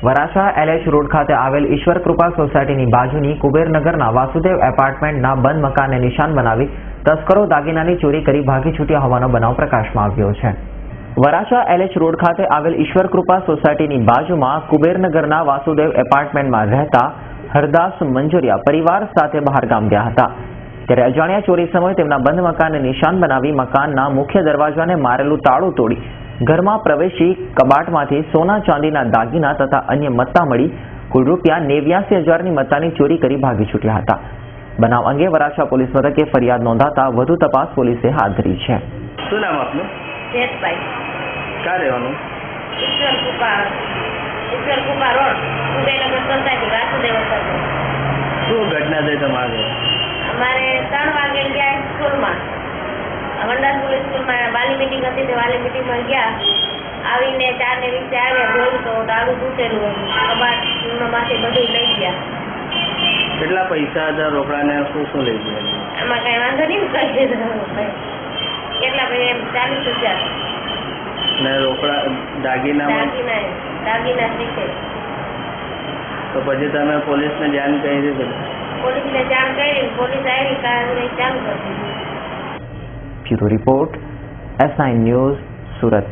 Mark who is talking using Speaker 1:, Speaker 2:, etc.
Speaker 1: Varachha LH road ખાતે આવેલ ઈશ્વર કૃપા સોસાયટીની બાજુની કુબેરનગરના વાસુદેવ એપાર્ટમેન્ટના બંધ મકાનને નિશાન બનાવી તસ્કરો દાગીનાની ચોરી કરી ભાગી છૂટ્યા હોવાનો બનાવ પ્રકાશમાં આવ્યો છે। વરાછા LH રોડ ખાતે આવેલ ઈશ્વર કૃપા સોસાયટીની બાજુમાં કુબેરનગરના વાસુદેવ એપાર્ટમેન્ટમાં રહેતા હરદાસ મંજરિયા પરિવાર સાથે બહાર ગામ ગયા હતા। ત્યારે અજાણ્યા ચોરી સમયે તેમના બંધ મકાનને નિશાન બનાવી મકાનના મુખ્ય દરવાજાને મારેલું તાળું તોડી ઘરમાં પ્રવેશી કબાટમાંથી સોના ચાંદીના દાગીના તથા અન્ય મત્તા મળી કુલ ₹89,000ની મત્તાની ચોરી કરી ભાગી છૂટ્યા હતા। બનાવ અંગે વરાછા પોલીસ મથકે ફરિયાદ નોંધાતા વધુ તપાસ પોલીસે હાથ ધરી છે।
Speaker 2: શું નામ આપનું?
Speaker 3: જેતભાઈ।
Speaker 2: ક્યાં રહેવાનું?
Speaker 3: Ishwar Krupa road, Kubernagar society, Vasudev apartment.
Speaker 2: શું ઘટના થઈ તમારે?
Speaker 3: અમારે 3 વાગે ગયા સ્કૂલમાં, વંડાસપુર સ્કૂલમાં વાલી મીટિંગ હતી, તે વાલી મીટિંગમાં ગયા, આવીને 4:20 આવ્યા, જોયું તો તાળું તૂટેલું હતું, કબાટમાંથી બધું લઈ ગયા।
Speaker 2: કેટલા પૈસા હતા રોકડા ને શું લઈ ગયા?
Speaker 3: એમાં કઈ વાંધો નહીં, કરી દીધું। કેટલા પૈસા? 40,000
Speaker 2: ને રોકડા દાગીના
Speaker 3: શીખે।
Speaker 2: તો પછી તમે પોલીસને જાણ કરી દીધી?
Speaker 3: પોલીસને જાણ કરી, પોલીસ આવી કાર્યવાહી ચાલુ કરી દીધી।
Speaker 1: Bureau report S9 news, Surat.